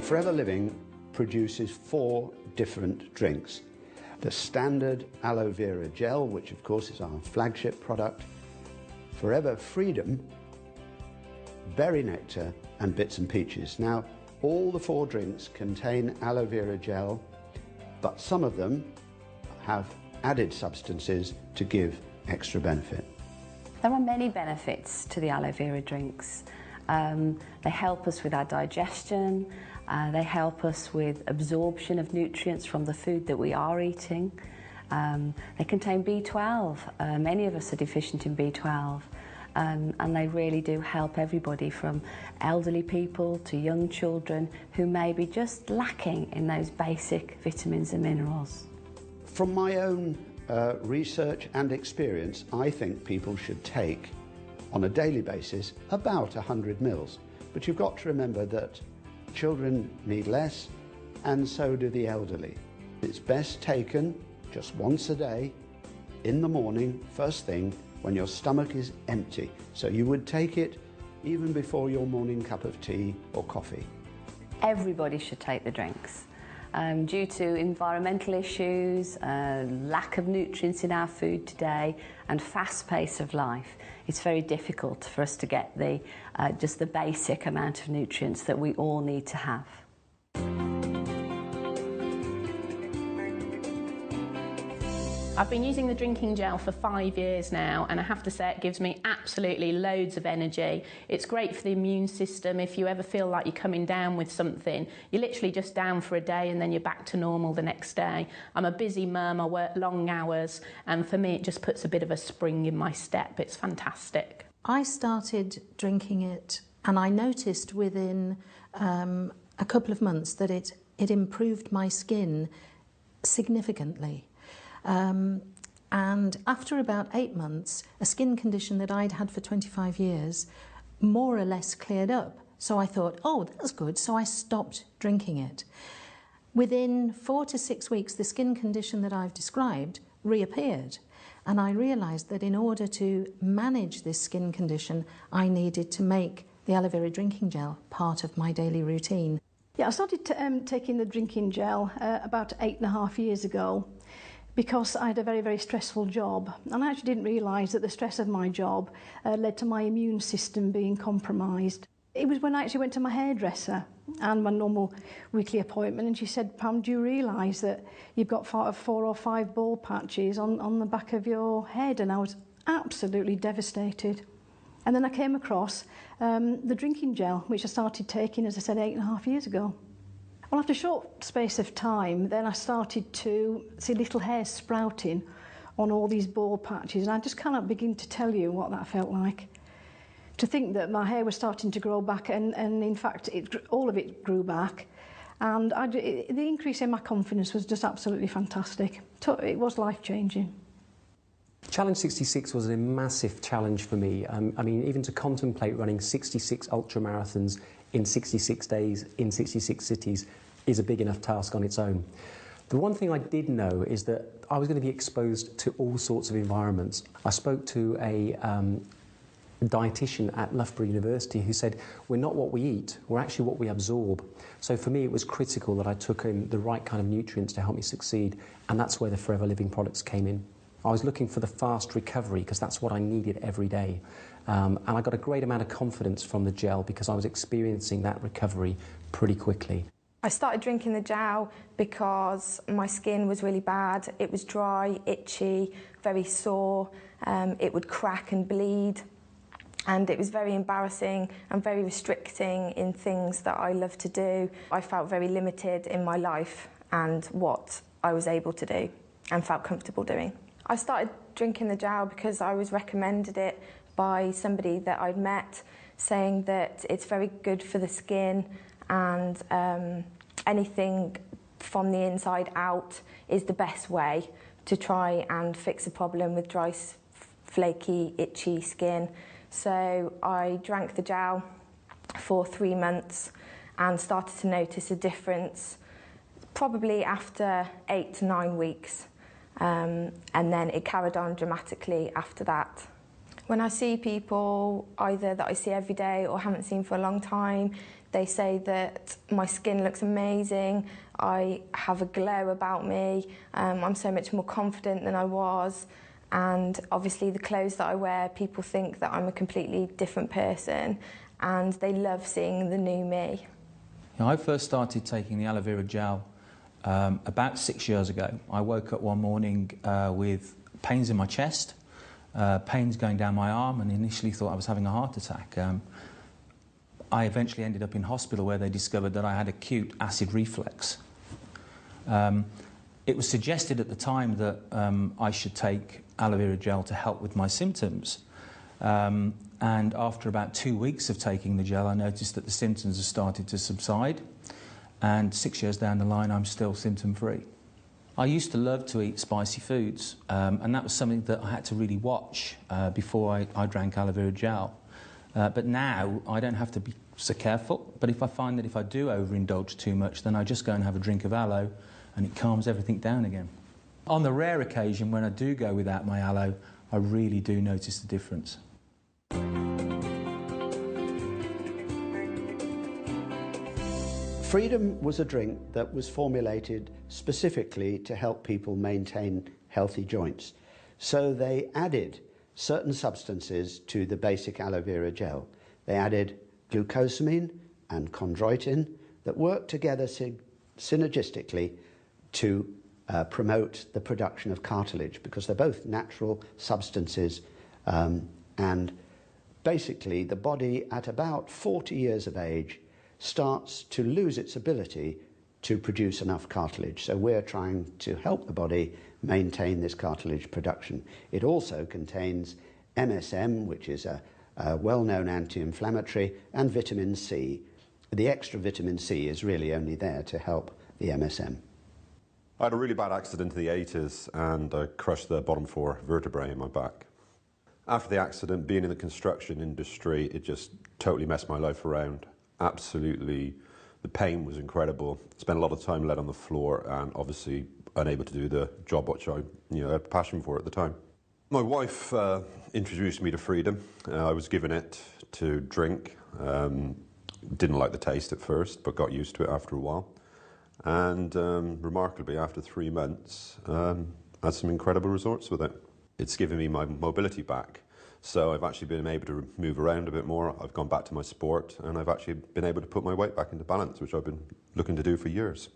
Forever Living produces 4 different drinks. The standard aloe vera gel, which of course is our flagship product, Forever Freedom, berry nectar and bits and peaches. Now, all the 4 drinks contain aloe vera gel, but some of them have added substances to give extra benefit. There are many benefits to the aloe vera drinks. They help us with our digestion, they help us with absorption of nutrients from the food that we are eating. They contain B12. Many of us are deficient in B12. And they really do help everybody from elderly people to young children who may be just lacking in those basic vitamins and minerals. From my own research and experience, I think people should take on a daily basis about 100 mils. But you've got to remember that children need less, and so do the elderly. It's best taken just once a day, in the morning, first thing, when your stomach is empty. So you would take it even before your morning cup of tea or coffee. Everybody should take the drinks. Due to environmental issues, lack of nutrients in our food today, and fast pace of life, it's very difficult for us to get just the basic amount of nutrients that we all need to have. I've been using the drinking gel for 5 years now, and I have to say it gives me absolutely loads of energy. It's great for the immune system. If you ever feel like you're coming down with something, you're literally just down for a day and then you're back to normal the next day. I'm a busy mum, I work long hours, and for me it just puts a bit of a spring in my step. It's fantastic. I started drinking it and I noticed within a couple of months that it improved my skin significantly. And after about 8 months, a skin condition that I'd had for 25 years more or less cleared up. So I thought, oh, that's good. So I stopped drinking it. Within 4 to 6 weeks, the skin condition that I've described reappeared. And I realised that in order to manage this skin condition, I needed to make the aloe vera drinking gel part of my daily routine. Yeah, I started taking the drinking gel about 8.5 years ago, because I had a very, very stressful job. And I actually didn't realise that the stress of my job led to my immune system being compromised. It was when I actually went to my hairdresser and my normal weekly appointment, and she said, Pam, do you realise that you've got 4 or 5 bald patches on the back of your head? And I was absolutely devastated. And then I came across the drinking gel, which I started taking, as I said, 8.5 years ago. Well, after a short space of time, then I started to see little hairs sprouting on all these bald patches, and I just cannot begin to tell you what that felt like. To think that my hair was starting to grow back, and in fact, all of it grew back, and the increase in my confidence was just absolutely fantastic. It was life-changing. Challenge 66 was a massive challenge for me. I mean, even to contemplate running 66 ultra marathons in 66 days in 66 cities is a big enough task on its own. The one thing I did know is that I was going to be exposed to all sorts of environments. I spoke to a dietitian at Loughborough University who said, we're not what we eat, we're actually what we absorb. So for me it was critical that I took in the right kind of nutrients to help me succeed, and that's where the Forever Living products came in. I was looking for the fast recovery because that's what I needed every day. And I got a great amount of confidence from the gel because I was experiencing that recovery pretty quickly. I started drinking the gel because my skin was really bad. It was dry, itchy, very sore. It would crack and bleed. And it was very embarrassing and very restricting in things that I love to do. I felt very limited in my life and what I was able to do and felt comfortable doing. I started drinking the gel because I was recommended it by somebody that I'd met, saying that it's very good for the skin and anything from the inside out is the best way to try and fix a problem with dry, flaky, itchy skin. So I drank the gel for 3 months and started to notice a difference probably after 8 to 9 weeks. And then it carried on dramatically after that. When I see people, either that I see every day or haven't seen for a long time, they say that my skin looks amazing, I have a glow about me, I'm so much more confident than I was, and obviously the clothes that I wear, people think that I'm a completely different person, and they love seeing the new me. I first started taking the aloe vera gel about 6 years ago. I woke up one morning with pains in my chest, pains going down my arm, and initially thought I was having a heart attack. I eventually ended up in hospital where they discovered that I had acute acid reflux. It was suggested at the time that I should take aloe vera gel to help with my symptoms. And after about 2 weeks of taking the gel, I noticed that the symptoms had started to subside. And 6 years down the line, I'm still symptom-free. I used to love to eat spicy foods, and that was something that I had to really watch before I drank aloe vera gel. But now I don't have to be so careful, but if I find that if I do overindulge too much, then I just go and have a drink of aloe and it calms everything down again. On the rare occasion when I do go without my aloe, I really do notice the difference. Freedom was a drink that was formulated specifically to help people maintain healthy joints. So they added certain substances to the basic aloe vera gel. They added glucosamine and chondroitin that work together synergistically to promote the production of cartilage, because they're both natural substances, and basically the body at about 40 years of age starts to lose its ability to produce enough cartilage. So we're trying to help the body maintain this cartilage production. It also contains MSM, which is a well-known anti-inflammatory, and vitamin C. The extra vitamin C is really only there to help the MSM. I had a really bad accident in the 80s and I crushed the bottom 4 vertebrae in my back. After the accident, being in the construction industry, it just totally messed my life around. Absolutely, the pain was incredible. Spent a lot of time laid on the floor and obviously unable to do the job which I had a passion for at the time. My wife introduced me to freedom. I was given it to drink. Didn't like the taste at first, but got used to it after a while. And remarkably, after 3 months, had some incredible results with it. It's given me my mobility back. So I've actually been able to move around a bit more. I've gone back to my sport, and I've actually been able to put my weight back into balance, which I've been looking to do for years.